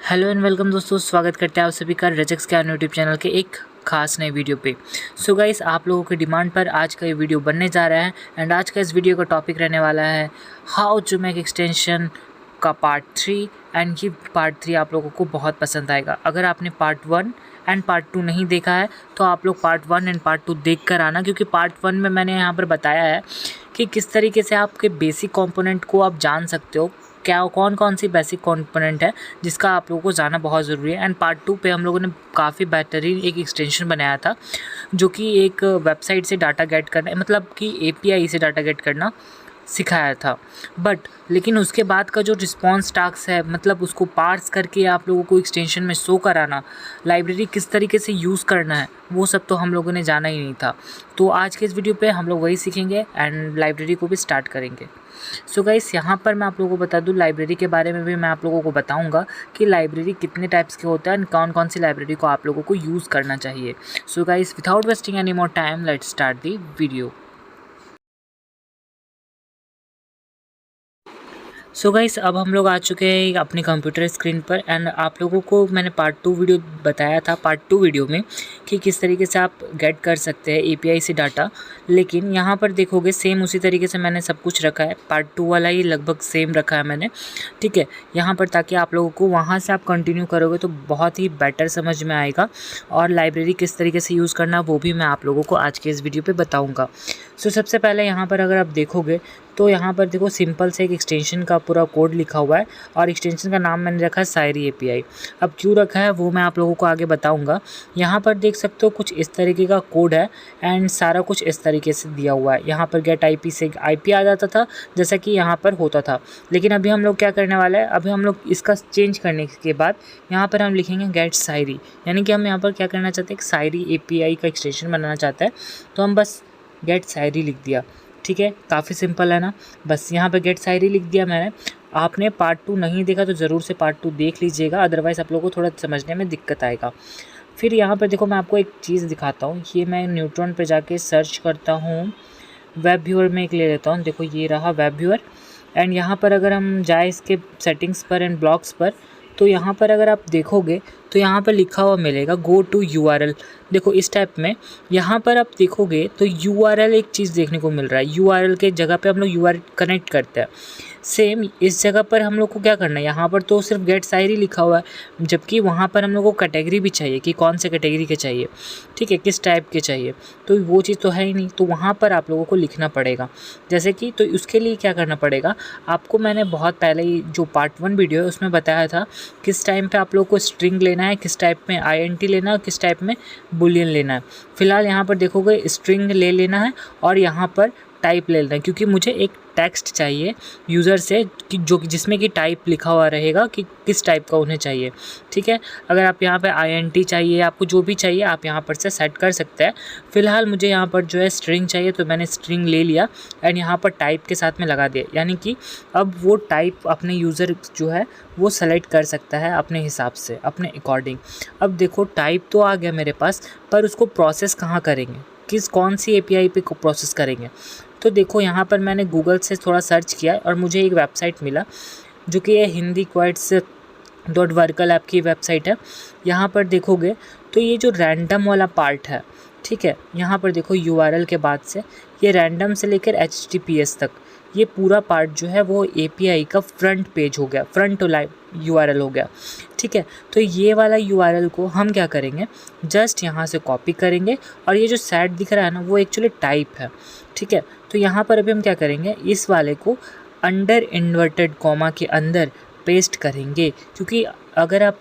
Hello and welcome दोस्तों, स्वागत करते हैं आप सभी का रजक्स ज्ञान यूट्यूब चैनल के एक खास नए वीडियो पे। सो गाइस, आप लोगों की डिमांड पर आज का ये वीडियो बनने जा रहा है एंड आज का इस वीडियो का टॉपिक रहने वाला है हाउ टू मेक एक्सटेंशन का पार्ट 3। एंड ये पार्ट 3 आप लोगों को बहुत पसंद आएगा। अगर आपने पार्ट 1 एंड पार्ट 2 नहीं देखा है तो आप लोग पार्ट 1 एंड पार्ट 2 देख कर आना, क्योंकि पार्ट 1 में मैंने यहाँ पर बताया है कि किस तरीके से आपके बेसिक कंपोनेंट को आप जान सकते हो, क्या कौन कौन सी बेसिक कंपोनेंट है जिसका आप लोगों को जानना बहुत ज़रूरी है। एंड पार्ट 2 पे हम लोगों ने काफ़ी बेहतरीन एक एक्सटेंशन बनाया था जो कि एक वेबसाइट से डाटा गेट करना, मतलब कि एपीआई से डाटा गेट करना सिखाया था। लेकिन उसके बाद का जो रिस्पॉन्स टास्क है, मतलब उसको पार्स करके आप लोगों को एक्सटेंशन में शो कराना, लाइब्रेरी किस तरीके से यूज़ करना है, वो सब तो हम लोगों ने जाना ही नहीं था। तो आज के इस वीडियो पे हम लोग वही सीखेंगे एंड लाइब्रेरी को भी स्टार्ट करेंगे। सो गाइस, यहाँ पर मैं आप लोगों को बता दूँ, लाइब्रेरी के बारे में भी मैं आप लोगों को बताऊँगा कि लाइब्रेरी कितने टाइप्स के होते हैं एंड कौन कौन सी लाइब्रेरी को आप लोगों को यूज़ करना चाहिए। So guys, without wasting any more time, let's start the video. So guys, अब हम लोग आ चुके हैं अपनी कंप्यूटर स्क्रीन पर एंड आप लोगों को मैंने पार्ट 2 वीडियो बताया था, पार्ट 2 वीडियो में कि किस तरीके से आप गेट कर सकते हैं एपीआई से डाटा। लेकिन यहाँ पर देखोगे सेम उसी तरीके से मैंने सब कुछ रखा है, पार्ट 2 वाला ही लगभग सेम रखा है मैंने, ठीक है, यहाँ पर, ताकि आप लोगों को वहाँ से आप कंटिन्यू करोगे तो बहुत ही बेटर समझ में आएगा और लाइब्रेरी किस तरीके से यूज़ करना वो भी मैं आप लोगों को आज के इस वीडियो पर बताऊँगा। सो सबसे पहले यहाँ पर अगर आप देखोगे तो यहाँ पर देखो सिंपल से एक एक्सटेंशन का पूरा कोड लिखा हुआ है और एक्सटेंशन का नाम मैंने रखा है शायरी एपीआई। अब क्यों रखा है वो मैं आप लोगों को आगे बताऊंगा। यहाँ पर देख सकते हो कुछ इस तरीके का कोड है एंड सारा कुछ इस तरीके से दिया हुआ है। यहाँ पर गेट आईपी से आईपी आ जाता था जैसा कि यहाँ पर होता था, लेकिन अभी हम लोग क्या करने वाले हैं, अभी हम लोग इसका चेंज करने के बाद यहाँ पर हम लिखेंगे गेट शायरी, यानी कि हम यहाँ पर क्या करना चाहते हैं, शायरी एपीआई का एक्सटेंशन बनाना चाहते हैं, तो हम बस गेट शायरी लिख दिया। ठीक है, काफ़ी सिंपल है ना। बस यहाँ पे गेट शायरी लिख दिया मैंने। आपने पार्ट 2 नहीं देखा तो ज़रूर से पार्ट 2 देख लीजिएगा, अदरवाइज़ आप लोगों को थोड़ा समझने में दिक्कत आएगा। फिर यहाँ पर देखो मैं आपको एक चीज़ दिखाता हूँ। ये मैं न्यूट्रॉन पे जाके सर्च करता हूँ, वेब व्यूअर में एक ले लेता हूँ। देखो ये रहा वेब व्यूअर एंड यहाँ पर अगर हम जाए इसके सेटिंग्स पर एंड ब्लॉक्स पर, तो यहाँ पर अगर आप देखोगे तो यहाँ पर लिखा हुआ मिलेगा गो टू यूआरएल। देखो इस टाइप में यहाँ पर आप देखोगे तो यूआरएल एक चीज़ देखने को मिल रहा है। यूआरएल के जगह पे हम लोग यूआरएल कनेक्ट करते हैं। सेम इस जगह पर हम लोग को क्या करना है, यहाँ पर तो सिर्फ गेट शायरी लिखा हुआ है, जबकि वहाँ पर हम लोग को कैटेगरी भी चाहिए कि कौन से कैटेगरी के चाहिए, ठीक है, किस टाइप के चाहिए, तो वो चीज़ तो है ही नहीं, तो वहाँ पर आप लोगों को लिखना पड़ेगा। जैसे कि तो उसके लिए क्या करना पड़ेगा आपको, मैंने बहुत पहले ही जो पार्ट 1 वीडियो है उसमें बताया था किस टाइम पे आप लोग को स्ट्रिंग लेना है, किस टाइप में आईएनटी लेना है, किस टाइप में बुलियन लेना है। फिलहाल यहाँ पर देखोगे स्ट्रिंग ले लेना है और यहाँ पर टाइप ले लेना है, क्योंकि मुझे एक टेक्स्ट चाहिए यूज़र से कि जो जिसमें कि टाइप लिखा हुआ रहेगा कि किस टाइप का उन्हें चाहिए, ठीक है। अगर आप यहाँ पे आईएनटी चाहिए, आपको जो भी चाहिए आप यहाँ पर से सेट कर सकते हैं। फ़िलहाल मुझे यहाँ पर जो है स्ट्रिंग चाहिए, तो मैंने स्ट्रिंग ले लिया एंड यहाँ पर टाइप के साथ में लगा दिया, यानी कि अब वो टाइप अपने यूज़र जो है वो सेलेक्ट कर सकता है अपने हिसाब से, अपने अकॉर्डिंग। अब देखो टाइप तो आ गया मेरे पास, पर उसको प्रोसेस कहाँ करेंगे, कौन सी एपीआई पे प्रोसेस करेंगे। तो देखो यहाँ पर मैंने गूगल से थोड़ा सर्च किया और मुझे एक वेबसाइट मिला जो कि ये हिंदी क्वाइट्स.वर्कल ऐप की वेबसाइट है। यहाँ पर देखोगे तो ये जो रैंडम वाला पार्ट है, ठीक है, यहाँ पर देखो यूआरएल के बाद से ये रैंडम से लेकर एचटीटीपीएस तक ये पूरा पार्ट जो है वो एपीआई का फ्रंट पेज हो गया, फ्रंट यूआरएल हो गया, ठीक है। तो ये वाला यूआरएल को हम क्या करेंगे, जस्ट यहाँ से कॉपी करेंगे और ये जो सेट दिख रहा है ना वो एक्चुअली टाइप है, ठीक है। तो यहाँ पर अभी हम क्या करेंगे, इस वाले को अंडर इन्वर्टेड कॉमा के अंदर पेस्ट करेंगे, क्योंकि अगर आप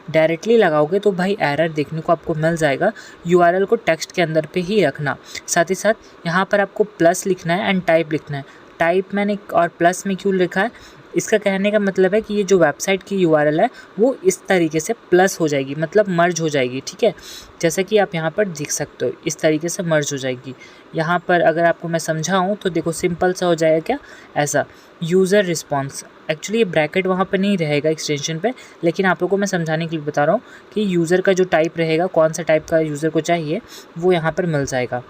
डायरेक्टली लगाओगे तो भाई एरर देखने को आपको मिल जाएगा। यूआरएल को टेक्स्ट के अंदर पे ही रखना, साथ ही साथ यहाँ पर आपको प्लस लिखना है एंड टाइप लिखना है। टाइप मैंने और प्लस में क्यों लिखा है, इसका कहने का मतलब है कि ये जो वेबसाइट की यूआरएल है वो इस तरीके से प्लस हो जाएगी, मतलब मर्ज हो जाएगी, ठीक है। जैसा कि आप यहाँ पर देख सकते हो इस तरीके से मर्ज हो जाएगी। यहाँ पर अगर आपको मैं समझाऊँ तो देखो सिंपल सा हो जाएगा क्या, ऐसा यूज़र रिस्पॉन्स। एक्चुअली ये ब्रैकेट वहाँ पर नहीं रहेगा एक्सटेंशन पे, लेकिन आप लोगों को मैं समझाने के लिए बता रहा हूँ कि यूज़र का जो टाइप रहेगा, कौन सा टाइप का यूज़र को चाहिए, वो यहाँ पर मिल जाएगा।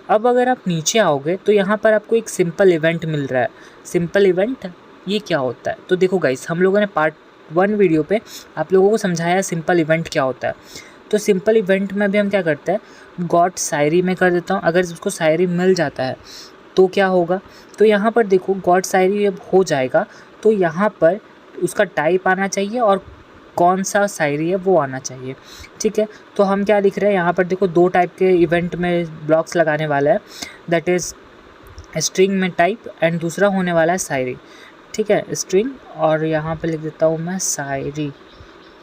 अब अगर आप नीचे आओगे तो यहाँ पर आपको एक सिंपल इवेंट मिल रहा है। सिंपल इवेंट ये क्या होता है, तो देखो गाइस, हम लोगों ने पार्ट वन वीडियो पे आप लोगों को समझाया सिंपल इवेंट क्या होता है। तो सिंपल इवेंट में भी हम क्या करते हैं, गॉट शायरी में कर देता हूँ। अगर उसको शायरी मिल जाता है तो क्या होगा, तो यहाँ पर देखो गॉट शायरी जब हो जाएगा तो यहाँ पर उसका टाइप आना चाहिए और कौन सा शायरी है वो आना चाहिए। ठीक है, तो हम क्या लिख रहे हैं यहाँ पर देखो, 2 टाइप के इवेंट में ब्लॉक्स लगाने वाला है, दैट इज़ स्ट्रिंग में टाइप एंड दूसरा होने वाला है शायरी। ठीक है, स्ट्रिंग और यहाँ पे लिख देता हूँ मैं शायरी।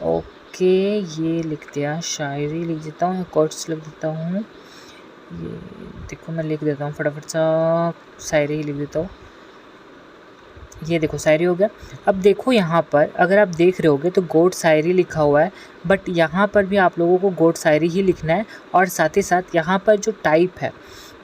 ओके, ये लिख दिया, शायरी लिख देता हूँ, कोट्स लिख देता हूँ। ये देखो मैं लिख देता हूँ फटाफट सा, शायरी ही लिख देता हूँ। ये देखो शायरी हो गया। अब देखो यहाँ पर अगर आप देख रहे होगे तो गोट शायरी लिखा हुआ है, बट यहाँ पर भी आप लोगों को गोट शायरी ही लिखना है और साथ ही साथ यहाँ पर जो टाइप है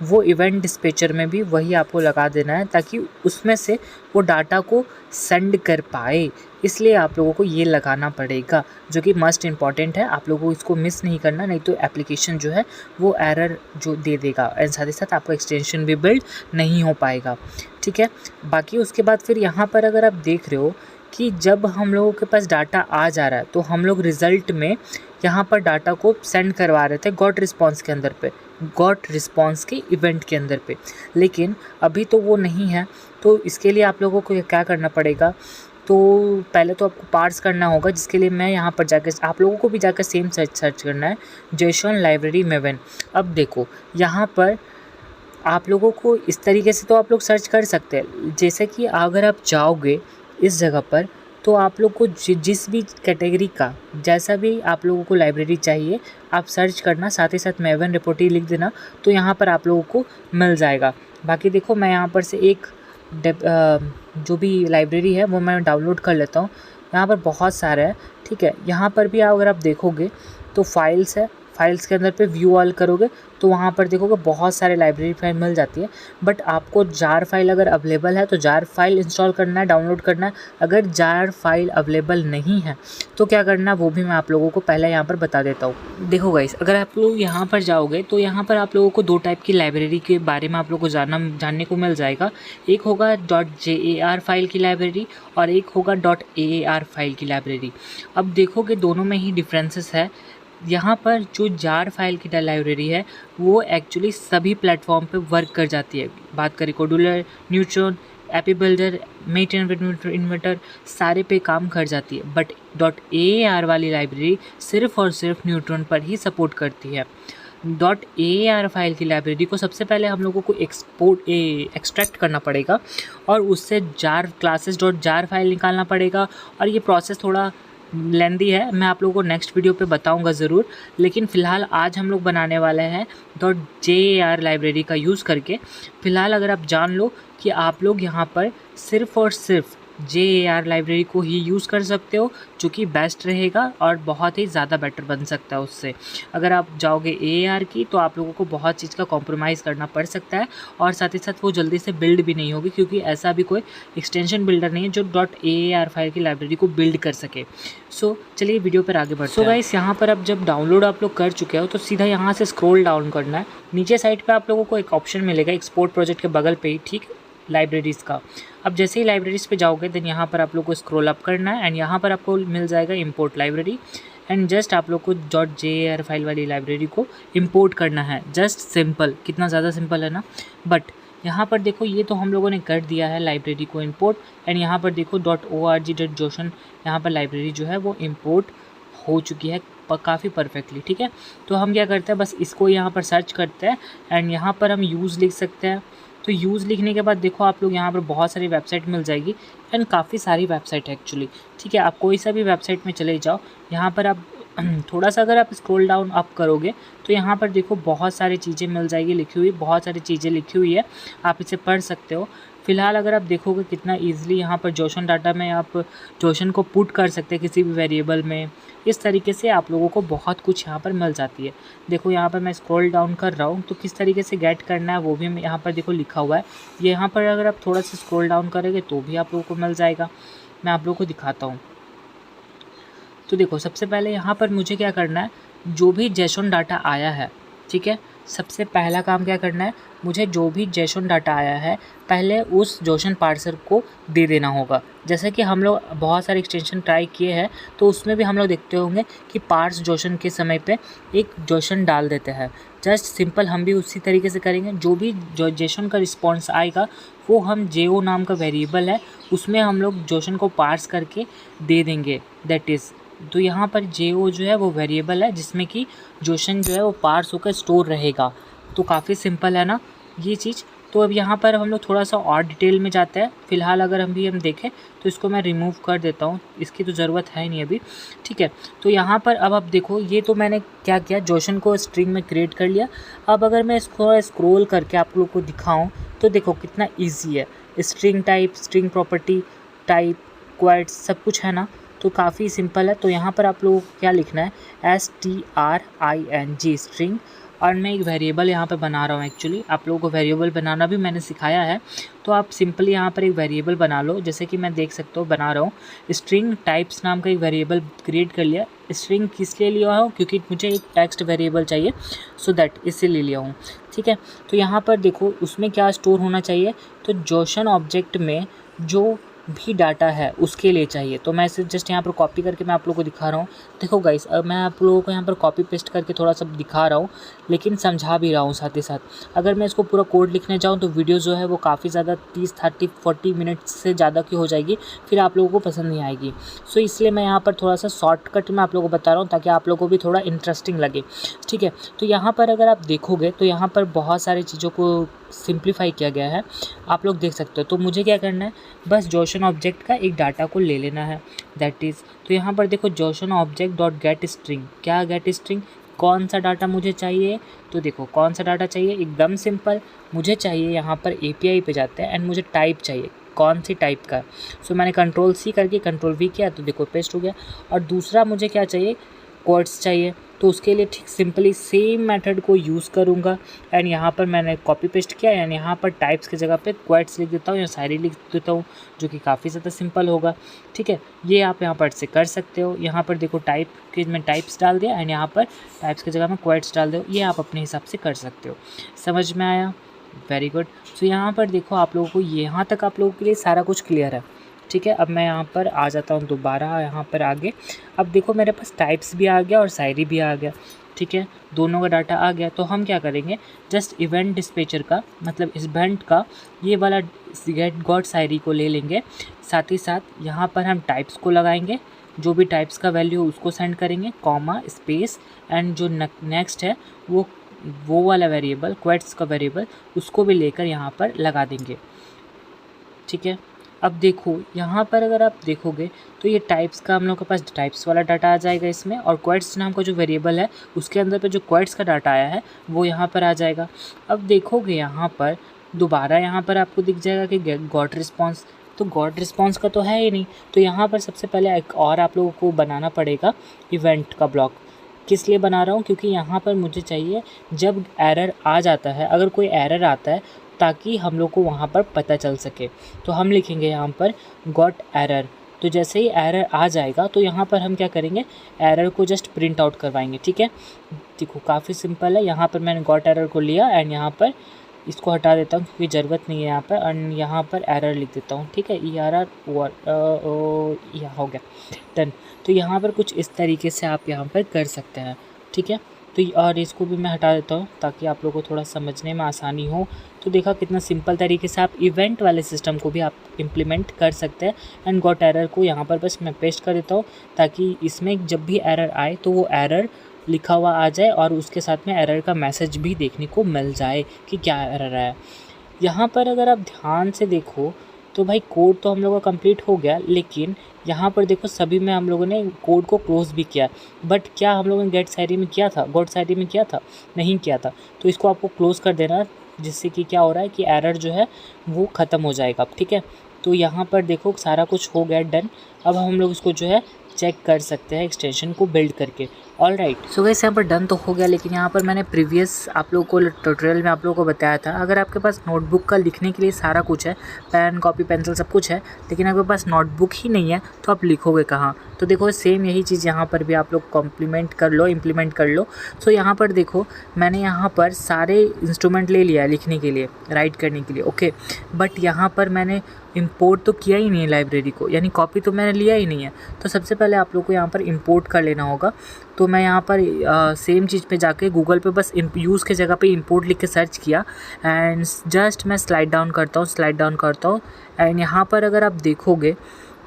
वो इवेंट डिस्पैचर में भी वही आपको लगा देना है, ताकि उसमें से वो डाटा को सेंड कर पाए। इसलिए आप लोगों को ये लगाना पड़ेगा, जो कि मस्ट इम्पॉर्टेंट है। आप लोगों को इसको मिस नहीं करना, नहीं तो एप्लीकेशन जो है वो एरर जो दे देगा एंड साथ ही साथ आपका एक्सटेंशन भी बिल्ड नहीं हो पाएगा। ठीक है, बाकी उसके बाद फिर यहाँ पर अगर आप देख रहे हो कि जब हम लोगों के पास डाटा आ जा रहा है तो हम लोग रिज़ल्ट में यहाँ पर डाटा को सेंड करवा रहे थे गॉट रिस्पॉन्स के अंदर पे, गॉट रिस्पॉन्स के इवेंट के अंदर पे, लेकिन अभी तो वो नहीं है। तो इसके लिए आप लोगों को क्या करना पड़ेगा, तो पहले तो आपको पार्स करना होगा, जिसके लिए मैं यहाँ पर जाकर आप लोगों को भी जाकर सेम सर्च करना है, जेसन लाइब्रेरी मेवन। अब देखो यहाँ पर आप लोगों को इस तरीके से तो आप लोग सर्च कर सकते हैं, जैसे कि अगर आप जाओगे इस जगह पर तो आप लोग को जिस भी कैटेगरी का जैसा भी आप लोगों को लाइब्रेरी चाहिए आप सर्च करना, साथ ही साथ मेवन रिपोर्टरी लिख देना, तो यहाँ पर आप लोगों को मिल जाएगा। बाकी देखो मैं यहाँ पर से एक जो भी लाइब्रेरी है वो मैं डाउनलोड कर लेता हूँ। यहाँ पर बहुत सारा है। ठीक है, यहाँ पर भी अगर आप देखोगे तो फाइल्स है, फाइल्स के अंदर पे व्यू ऑल करोगे तो वहाँ पर देखोगे बहुत सारे लाइब्रेरी फाइल मिल जाती है, बट आपको जार फाइल अगर अवेलेबल है तो जार फाइल इंस्टॉल करना है, डाउनलोड करना है। अगर जार फाइल अवेलेबल नहीं है तो क्या करना है वो भी मैं आप लोगों को पहले यहाँ पर बता देता हूँ। देखो गाइस, अगर आप लोग यहाँ पर जाओगे तो यहाँ पर आप लोगों को 2 टाइप की लाइब्रेरी के बारे में आप लोगों को जानने को मिल जाएगा। एक होगा .jar फाइल की लाइब्रेरी और एक होगा .aar फाइल की लाइब्रेरी। अब देखोगे दोनों में ही डिफरेंसेस है। यहाँ पर जो जार फाइल की लाइब्रेरी है वो एक्चुअली सभी प्लेटफॉर्म पे वर्क कर जाती है। बात करें कोडुलर, न्यूट्रॉन, एपी बिल्डर, मेट इन्वर्टर, सारे पे काम कर जाती है, बट .aar वाली लाइब्रेरी सिर्फ और सिर्फ न्यूट्रॉन पर ही सपोर्ट करती है। .aar फाइल की लाइब्रेरी को सबसे पहले हम लोगों को एक्सट्रैक्ट करना पड़ेगा और उससे जार क्लासेस .jar फाइल निकालना पड़ेगा, और ये प्रोसेस थोड़ा लेंदी है, मैं आप लोगों को नेक्स्ट वीडियो पे बताऊंगा ज़रूर। लेकिन फ़िलहाल आज हम लोग बनाने वाले हैं .jar लाइब्रेरी का यूज़ करके। फ़िलहाल अगर आप जान लो कि आप लोग यहाँ पर सिर्फ़ और सिर्फ .jar लाइब्रेरी को ही यूज़ कर सकते हो, जो कि बेस्ट रहेगा और बहुत ही ज़्यादा बेटर बन सकता है उससे। अगर आप जाओगे AAR की तो आप लोगों को बहुत चीज़ का कॉम्प्रोमाइज़ करना पड़ सकता है, और साथ ही साथ वो जल्दी से बिल्ड भी नहीं होगी, क्योंकि ऐसा भी कोई एक्सटेंशन बिल्डर नहीं है जो .aar फाइल की लाइब्रेरी को बिल्ड कर सके। सो चलिए वीडियो पर आगे बढ़ते हैं। सो गाइस, यहाँ पर अब जब डाउनलोड आप लोग कर चुके हो तो सीधा यहाँ से स्क्रॉल डाउन करना है। नीचे साइड पे आप लोगों को एक ऑप्शन मिलेगा एक्सपोर्ट प्रोजेक्ट के बगल पे ही, ठीक, लाइब्रेरीज़ का। अब जैसे ही लाइब्रेरीज़ पे जाओगे देन यहाँ पर आप लोग को स्क्रॉल अप करना है एंड यहाँ पर आपको मिल जाएगा इंपोर्ट लाइब्रेरी, एंड जस्ट आप लोग को .jar फाइल वाली लाइब्रेरी को इंपोर्ट करना है। जस्ट सिंपल, कितना ज़्यादा सिंपल है ना। बट यहाँ पर देखो ये तो हम लोगों ने कर दिया है लाइब्रेरी को इंपोर्ट, एंड यहाँ पर देखो .org.json यहाँ पर लाइब्रेरी जो है वो इंपोर्ट हो चुकी है काफ़ी परफेक्टली। ठीक है, तो हम क्या करते हैं, बस इसको यहाँ पर सर्च करते हैं एंड यहाँ पर हम यूज़ लिख सकते हैं। तो यूज़ लिखने के बाद देखो आप लोग यहाँ पर बहुत सारी वेबसाइट मिल जाएगी, एंड काफ़ी सारी वेबसाइट है एक्चुअली। ठीक है, आप कोई सा भी वेबसाइट में चले जाओ, यहाँ पर आप थोड़ा सा अगर आप स्क्रॉल डाउन अप करोगे तो यहाँ पर देखो बहुत सारी चीज़ें मिल जाएगी लिखी हुई, बहुत सारी चीज़ें लिखी हुई है, आप इसे पढ़ सकते हो। फ़िलहाल अगर आप देखोगे कितना ईजिली यहाँ पर जोशन डाटा में आप जोशन को पुट कर सकते हैं किसी भी वेरिएबल में। इस तरीके से आप लोगों को बहुत कुछ यहाँ पर मिल जाती है। देखो यहाँ पर मैं स्क्रॉल डाउन कर रहा हूँ तो किस तरीके से गेट करना है वो भी यहाँ पर देखो लिखा हुआ है। ये यहाँ पर अगर आप थोड़ा सा स्क्रॉल डाउन करेंगे तो भी आप लोगों को मिल जाएगा। मैं आप लोगों को दिखाता हूँ। तो देखो सबसे पहले यहाँ पर मुझे क्या करना है, जो भी जेसन डाटा आया है, ठीक है, सबसे पहला काम क्या करना है, मुझे जो भी जेसन डाटा आया है पहले उस जोसन पार्सर को दे देना होगा। जैसे कि हम लोग बहुत सारे एक्सटेंशन ट्राई किए हैं तो उसमें भी हम लोग देखते होंगे कि पार्स जोसन के समय पे एक जोसन डाल देते हैं। जस्ट सिंपल हम भी उसी तरीके से करेंगे। जो भी जो जेसन का रिस्पॉन्स आएगा वो हम जेओ नाम का वेरिएबल है उसमें हम लोग जोसन को पार्स करके दे देंगे। दैट इज़ तो यहाँ पर जेओ जो है वो वेरिएबल है जिसमें कि जोसन जो है वो पार्स होकर स्टोर रहेगा। तो काफ़ी सिंपल है ना ये चीज़। तो अब यहाँ पर हम लोग थोड़ा सा और डिटेल में जाते हैं। फ़िलहाल अगर हम देखें तो इसको मैं रिमूव कर देता हूँ, इसकी तो ज़रूरत है नहीं अभी, ठीक है। तो यहाँ पर अब आप देखो ये तो मैंने क्या किया, जोसन को स्ट्रिंग में क्रिएट कर लिया। अब अगर मैं इसको स्क्रॉल करके आप लोग को दिखाऊँ तो देखो कितना ईजी है। String type, string property type, क्वाइट्स सब कुछ है ना, तो काफ़ी सिंपल है। तो यहाँ पर आप लोगों को क्या लिखना है, string स्ट्रिंग, और मैं एक वेरिएबल यहाँ पे बना रहा हूँ। एक्चुअली आप लोगों को वेरिएबल बनाना भी मैंने सिखाया है, तो आप सिंपली यहाँ पर एक वेरिएबल बना लो। जैसे कि मैं देख सकता हूँ बना रहा हूँ, स्ट्रिंग टाइप्स नाम का एक वेरिएबल क्रिएट कर लिया। स्ट्रिंग किस लिए लिया हूँ, क्योंकि मुझे एक टेक्स्ट वेरिएबल चाहिए, सो दैट इसीलिए लिया हूँ, ठीक है। तो यहाँ पर देखो उसमें क्या स्टोर होना चाहिए, तो जोसन ऑब्जेक्ट में जो भी डाटा है उसके लिए चाहिए। तो मैं इसे जस्ट यहाँ पर कॉपी करके मैं आप लोगों को दिखा रहा हूँ। देखो गाइस, अब मैं आप लोगों को यहाँ पर कॉपी पेस्ट करके थोड़ा सा दिखा रहा हूँ, लेकिन समझा भी रहा हूँ साथ ही साथ। अगर मैं इसको पूरा कोड लिखने जाऊँ तो वीडियो जो है वो काफ़ी ज़्यादा 30-40 मिनट से ज़्यादा की हो जाएगी, फिर आप लोगों को पसंद नहीं आएगी। सो इसलिए मैं यहाँ पर थोड़ा सा शॉर्टकट में आप लोगों को बता रहा हूँ ताकि आप लोगों को भी थोड़ा इंटरेस्टिंग लगे, ठीक है। तो यहाँ पर अगर आप देखोगे तो यहाँ पर बहुत सारी चीज़ों को सिंप्लीफाई किया गया है, आप लोग देख सकते हो। तो मुझे क्या करना है, बस जोसन ऑब्जेक्ट का एक डाटा को ले लेना है, दैट इज़। तो यहाँ पर देखो Jason object dot gate string, क्या गेट स्ट्रिंग, कौन सा डाटा मुझे चाहिए। तो देखो कौन सा डाटा चाहिए, एकदम सिंपल, मुझे चाहिए यहाँ पर API पे जाते हैं एंड मुझे टाइप चाहिए, कौन सी टाइप का। सो मैंने Ctrl+C करके Ctrl+V किया तो देखो पेस्ट हो गया। और दूसरा मुझे क्या चाहिए, कोड्स चाहिए। तो उसके लिए ठीक सिंपली सेम मेथड को यूज़ करूँगा एंड यहाँ पर मैंने कॉपी पेस्ट किया एंड यहाँ पर टाइप्स की जगह पे क्वाइट्स लिख देता हूँ या शायरी लिख देता हूँ, जो कि काफ़ी ज़्यादा सिंपल होगा, ठीक है। ये आप यहाँ पर से कर सकते हो। यहाँ पर देखो टाइप के मैं टाइप्स डाल दिया एंड यहाँ पर टाइप्स की जगह में क्वाइट्स डाल दो, ये आप अपने हिसाब से कर सकते हो। समझ में आया, वेरी गुड। सो यहाँ पर देखो आप लोगों को यहाँ तक आप लोगों के लिए सारा कुछ क्लियर है, ठीक है। अब मैं यहाँ पर आ जाता हूँ दोबारा यहाँ पर आगे। अब देखो मेरे पास टाइप्स भी आ गया और शायरी भी आ गया, ठीक है, दोनों का डाटा आ गया। तो हम क्या करेंगे, जस्ट इवेंट डिस्पैचर का मतलब इस इवेंट का ये वाला गेट गॉट शायरी को ले लेंगे, साथ ही साथ यहाँ पर हम टाइप्स को लगाएंगे, जो भी टाइप्स का वैल्यू उसको सेंड करेंगे, कॉमा स्पेस, एंड जो नेक्स्ट है वो वाला वेरिएबल क्वेट्स का वेरिएबल उसको भी लेकर यहाँ पर लगा देंगे, ठीक है। अब देखो यहाँ पर अगर आप देखोगे तो ये टाइप्स का हम लोग के पास टाइप्स वाला डाटा आ जाएगा इसमें, और क्वेट्स नाम का जो वेरिएबल है उसके अंदर पे जो क्वेट्स का डाटा आया है वो यहाँ पर आ जाएगा। अब देखोगे यहाँ पर दोबारा यहाँ पर आपको दिख जाएगा कि गॉट रिस्पॉन्स, तो गॉट रिस्पॉन्स का तो है ही नहीं। तो यहाँ पर सबसे पहले एक और आप लोगों को बनाना पड़ेगा इवेंट का ब्लॉक। किस लिए बना रहा हूँ, क्योंकि यहाँ पर मुझे चाहिए जब एरर आ जाता है, अगर कोई एरर आता है ताकि हम लोग को वहाँ पर पता चल सके। तो हम लिखेंगे यहाँ पर गॉट एरर। तो जैसे ही एरर आ जाएगा तो यहाँ पर हम क्या करेंगे, एरर को जस्ट प्रिंट आउट करवाएंगे, ठीक है। देखो काफ़ी सिंपल है। यहाँ पर मैंने गॉट एरर को लिया एंड यहाँ पर इसको हटा देता हूँ क्योंकि ज़रूरत नहीं है यहाँ पर, एंड यहाँ पर एरर लिख देता हूँ, ठीक है। ERR यहाँ हो गया, डन। तो यहाँ पर कुछ इस तरीके से आप यहाँ पर कर सकते हैं, ठीक है। तो और इसको भी मैं हटा देता हूँ ताकि आप लोगों को थोड़ा समझने में आसानी हो। तो देखा कितना सिंपल तरीके से आप इवेंट वाले सिस्टम को भी आप इम्प्लीमेंट कर सकते हैं। एंड गॉट एरर को यहाँ पर बस मैं पेस्ट कर देता हूँ ताकि इसमें जब भी एरर आए तो वो एरर लिखा हुआ आ जाए और उसके साथ में एरर का मैसेज भी देखने को मिल जाए कि क्या एरर आया। यहाँ पर अगर आप ध्यान से देखो तो भाई कोड तो हम लोगों का कंप्लीट हो गया, लेकिन यहाँ पर देखो सभी में हम लोगों ने कोड को क्लोज भी किया, बट क्या हम लोगों ने गेट शायरी में किया था, गॉट शायरी में किया था, नहीं किया था। तो इसको आपको क्लोज कर देना, जिससे कि क्या हो रहा है कि एरर जो है वो ख़त्म हो जाएगा, ठीक है। तो यहाँ पर देखो सारा कुछ हो गया डन। अब हम लोग इसको जो है चेक कर सकते हैं एक्सटेंशन को बिल्ड करके। ऑल राइट, सो गाइस यहाँ पर डन तो हो गया, लेकिन यहाँ पर मैंने प्रीवियस आप लोगों को ट्यूटोरियल में आप लोगों को बताया था, अगर आपके पास नोटबुक का लिखने के लिए सारा कुछ है, पेन कॉपी पेंसिल सब कुछ है, लेकिन आपके पास नोटबुक ही नहीं है तो आप लिखोगे कहाँ। तो देखो सेम यही चीज़ यहाँ पर भी आप लोग इम्प्लीमेंट कर लो। सो यहाँ पर देखो मैंने यहाँ पर सारे इंस्ट्रूमेंट ले लिया है लिखने के लिए, राइट करने के लिए, ओके। बट यहाँ पर मैंने इंपोर्ट तो किया ही नहीं है लाइब्रेरी को, यानी कॉपी तो मैंने लिया ही नहीं है। तो सबसे पहले आप लोग को यहाँ पर इंपोर्ट कर लेना होगा। तो मैं यहाँ पर सेम चीज़ पे जाके गूगल पे बस यूज़ के जगह पे इंपोर्ट लिख के सर्च किया एंड जस्ट मैं स्लाइड डाउन करता हूँ एंड यहाँ पर अगर आप देखोगे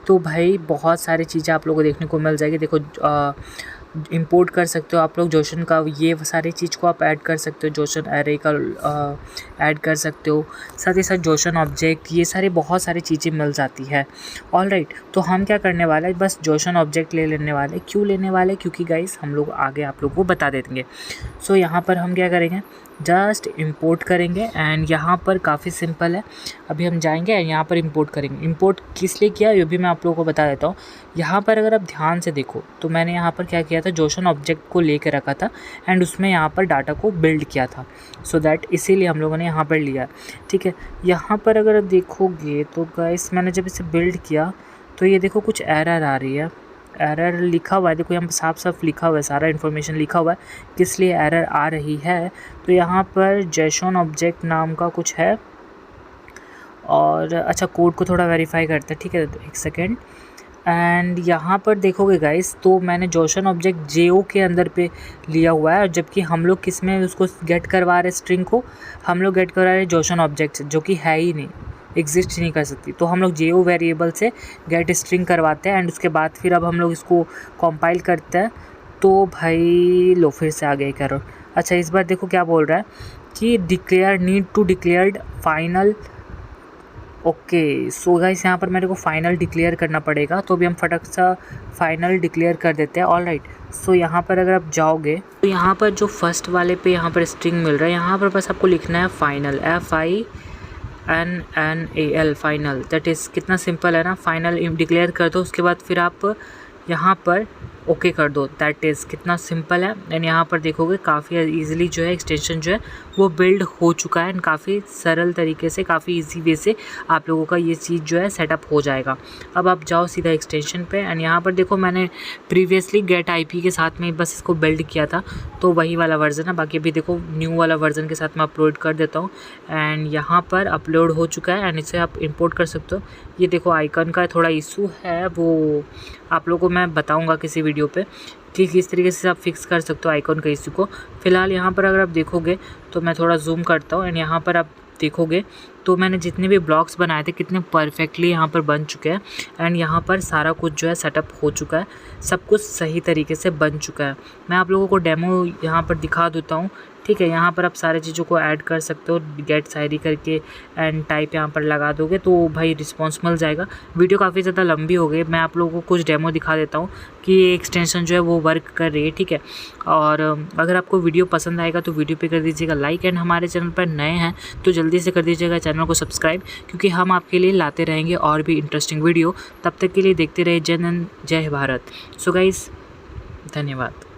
तो भाई बहुत सारी चीज़ें आप लोगों को देखने को मिल जाएगी। देखो इंपोर्ट कर सकते हो आप लोग जोशन का, ये सारी चीज़ को आप ऐड कर सकते हो, जोशन एरे का ऐड कर सकते हो, साथ ही साथ जोशन ऑब्जेक्ट, ये सारी बहुत सारी चीज़ें मिल जाती है। ऑल राइट, तो हम क्या करने वाले हैं, बस जोशन ऑब्जेक्ट ले लेने वाले। क्यों लेने वाले, क्योंकि गाइस हम लोग आगे आप लोग को बता देंगे। सो यहाँ पर हम क्या करेंगे, जस्ट इंपोर्ट करेंगे एंड यहाँ पर काफ़ी सिंपल है। अभी हम जाएंगे यहाँ पर इंपोर्ट करेंगे। इंपोर्ट किस लिए किया ये भी मैं आप लोगों को बता देता हूँ। यहाँ पर अगर आप ध्यान से देखो तो मैंने यहाँ पर क्या किया था, जोशन ऑब्जेक्ट को लेके रखा था एंड उसमें यहाँ पर डाटा को बिल्ड किया था, सो दैट इसीलिए हम लोगों ने यहाँ पर लिया, ठीक है। यहाँ पर अगर आप देखोगे तो गाइस मैंने जब इसे बिल्ड किया तो ये देखो कुछ एरर आ रही है, एरर लिखा हुआ है, देखो यहाँ पर साफ साफ लिखा हुआ है, सारा इन्फॉर्मेशन लिखा हुआ है किस लिए एरर आ रही है। तो यहाँ पर जेसन ऑब्जेक्ट नाम का कुछ है और अच्छा कोड को थोड़ा वेरीफाई करते हैं, ठीक है, एक सेकेंड। एंड यहाँ पर देखोगे गाइस तो मैंने जोशन ऑब्जेक्ट जेओ के अंदर पे लिया हुआ है, जबकि हम लोग किस में उसको गेट करवा रहे, स्ट्रिंग को हम लोग गेट करवा रहे जोशन ऑब्जेक्ट से, जो कि है ही नहीं, एग्जिस्ट नहीं कर सकती। तो हम लोग जेओ वेरिएबल से गेट स्ट्रिंग करवाते हैं एंड उसके बाद फिर अब हम लोग इसको कंपाइल करते हैं। तो भाई लो फिर से आ गया एक एरर। अच्छा इस बार देखो क्या बोल रहा है कि declare need to declared final, okay. So guys यहाँ पर मेरे को फाइनल डिक्लेयर करना पड़ेगा, तो अभी हम फटक सा फाइनल डिक्लेयर कर देते हैं। ऑल राइट, सो यहाँ पर अगर आप जाओगे तो यहाँ पर जो फर्स्ट वाले पे यहाँ पर स्ट्रिंग मिल रहा है, यहाँ पर बस आपको लिखना है final, FINNAL final. That is कितना सिंपल है ना, फाइनल डिक्लेयर कर दो, उसके बाद फिर आप यहाँ पर ओके कर दो। दैट इज़ कितना सिंपल है। एंड यहाँ पर देखोगे काफ़ी इजीली जो है एक्सटेंशन जो है वो बिल्ड हो चुका है एंड काफ़ी सरल तरीके से, काफ़ी इजी वे से आप लोगों का ये चीज़ जो है सेटअप हो जाएगा। अब आप जाओ सीधा एक्सटेंशन पे एंड यहाँ पर देखो मैंने प्रीवियसली गेट IP के साथ में बस इसको बिल्ड किया था, तो वही वाला वर्जन है। बाकी अभी देखो न्यू वाला वर्जन के साथ मैं अपलोड कर देता हूँ एंड यहाँ पर अपलोड हो चुका है एंड इसे आप इंपोर्ट कर सकते हो। ये देखो आइकन का थोड़ा इशू है, वो आप लोगों को मैं बताऊंगा किसी वीडियो पे कि किस तरीके से आप फिक्स कर सकते हो आइकन का इशू को। फिलहाल यहाँ पर अगर आप देखोगे तो मैं थोड़ा जूम करता हूँ एंड यहाँ पर आप देखोगे तो मैंने जितने भी ब्लॉक्स बनाए थे कितने परफेक्टली यहाँ पर बन चुके हैं एंड यहाँ पर सारा कुछ जो है सेटअप हो चुका है, सब कुछ सही तरीके से बन चुका है। मैं आप लोगों को डेमो यहाँ पर दिखा देता हूँ, ठीक है। यहाँ पर आप सारे चीज़ों को ऐड कर सकते हो, गेट शायरी करके एंड टाइप यहाँ पर लगा दोगे तो भाई रिस्पॉन्स मिल जाएगा। वीडियो काफ़ी ज़्यादा लंबी हो गई, मैं आप लोगों को कुछ डेमो दिखा देता हूँ कि ये एक्सटेंशन जो है वो वर्क कर रही है, ठीक है। और अगर आपको वीडियो पसंद आएगा तो वीडियो पे कर दीजिएगा लाइक एंड हमारे चैनल पर नए हैं तो जल्दी से कर दीजिएगा चैनल को सब्सक्राइब, क्योंकि हम आपके लिए लाते रहेंगे और भी इंटरेस्टिंग वीडियो। तब तक के लिए देखते रहे जय हिंद जय भारत। सो गाइस धन्यवाद।